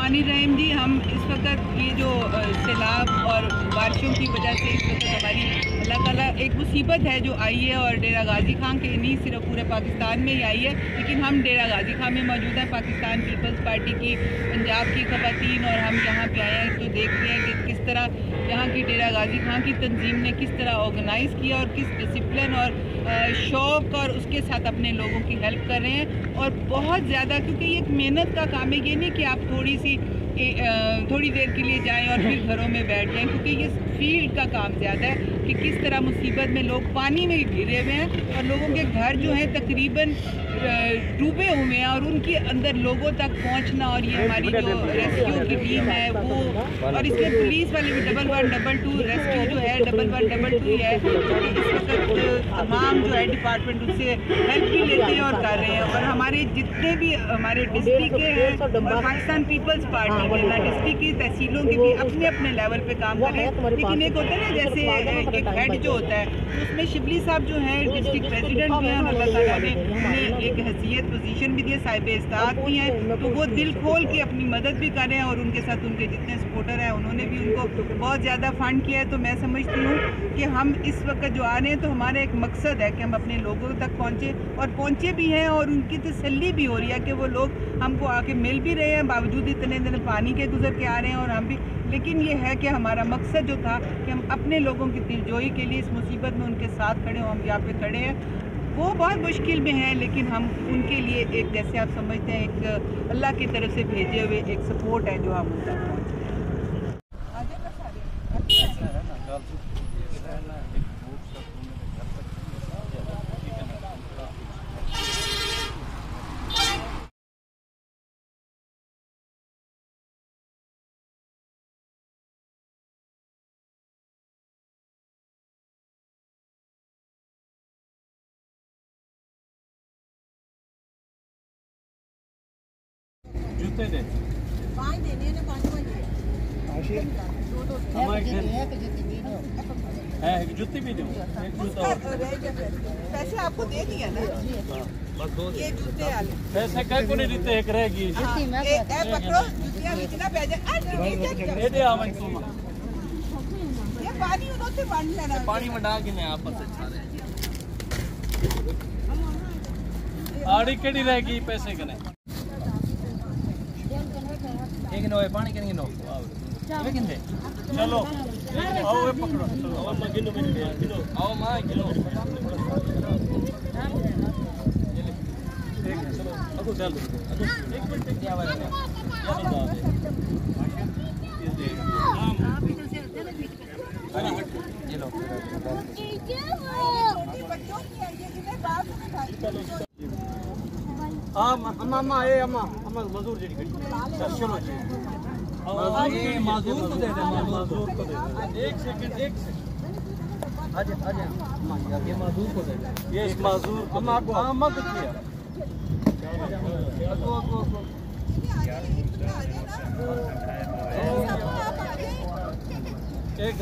बिस्मिल्लाहिर्रहमानिर्रहीम जी, हम इस वक्त ये जो सैलाब और बारिशों की वजह से इस वक्त हमारी अल्लाह ताला एक मुसीबत है जो आई है और डेरा गाजी खां के नहीं सिर्फ पूरे पाकिस्तान में ही आई है, लेकिन हम डेरा गाजी खां में मौजूद हैं। पाकिस्तान पीपल्स पार्टी की पंजाब की ख़वातीन और हम यहाँ पे आए हैं तो देख रहे हैं कि किस तरह यहाँ की डेरा गाजी खां की तंजीम ने किस तरह ऑर्गेनाइज़ किया और किस डिसिप्लिन और शौक़ और उसके साथ अपने लोगों की हेल्प कर रहे हैं। और बहुत ज़्यादा, क्योंकि ये एक मेहनत का काम है, ये नहीं कि आप थोड़ी देर के लिए जाएं और फिर घरों में बैठ जाएं, क्योंकि ये फील्ड का काम ज़्यादा है कि किस तरह मुसीबत में लोग पानी में घिरे हुए हैं और लोगों के घर जो हैं तकरीबन डूबे हुए हैं और उनके अंदर लोगों तक पहुंचना। और ये हमारी जो रेस्क्यू की टीम है वो, और इसमें पुलिस वाले भी 1112 रेस्क्यू जो है 1112 है, क्योंकि इस वक्त तमाम जो है डिपार्टमेंट उनसे हेल्प भी लेते हैं और कर रहे हैं। और हमारे जितने भी हमारे डिस्ट्रिक्ट के हैं और पाकिस्तान पीपल्स पार्टी के डिस्ट्रिक्ट की तहसीलों के भी अपने अपने लेवल पे काम कर रहे हैं। लेकिन एक होता है ना, जैसे एक हेड जो होता है तो उसमें शिबली साहब जो है डिस्ट्रिक्ट प्रेसिडेंट जो है, अल्लाह ताला ने उन्हें एक हैसियत पोजीशन भी दी है, साहिब इस्तात भी हैं, तो वो दिल खोल के अपनी मदद भी कर रहे हैं। और उनके साथ उनके जितने सपोर्टर हैं उन्होंने भी उनको बहुत ज़्यादा फंड किया है। तो मैं समझती हूँ कि हम इस वक्त जो आ रहे हैं तो हमारा एक मकसद है कि हम अपने लोगों तक पहुँचे, और पहुँचे भी हैं और उनकी तसल्ली भी हो रही है कि वो लोग हमको आके मिल भी रहे हैं, बावजूद इतने दिन पानी के गुजर के आ रहे हैं और हम भी। लेकिन ये है कि हमारा मकसद जो था कि हम अपने लोगों की दिलजोई के लिए इस मुसीबत में उनके साथ खड़े हों। हम यहाँ पे खड़े हैं, वो बहुत मुश्किल में है, लेकिन हम उनके लिए एक, जैसे आप समझते हैं, एक अल्लाह की तरफ से भेजे हुए एक सपोर्ट है जो हम उन तक पहुँचे। जूते दे 5 देने ने 5 बजे है, एक जूती भी दूं, एक जूता पैसे आपको दे दिया ना, बस 2 ये जूते वाले पैसे कह को नहीं देते, एक रहेगी ए पकड़ो जुतियां बेचना पै जाए। ये दे आवन तू ये पानी उधर से बांध लेना, पानी में डाल के मैं आपस से छा रहे आड़ी केड़ी रहेगी पैसे कने एक नो है पानी के नो ये किंदे चलो आओ ये पकड़ो, चलो आओ मां गिनो मेरे गिनो, आओ मां गिनो ठीक है। चलो अगो चल एक मिनट क्या बात है, क्या बता दे ये दे ये लो बच्चों की है ये कितने बात उठाई। अम्मा ए अम्मा मजदूर जी चलो जी ये मजदूर को दे दे, मजदूर को दे दे। एक सेकंड आजा अम्मा ये मजदूर को दे दे, ये इस मजदूर को अम्मा को किया एक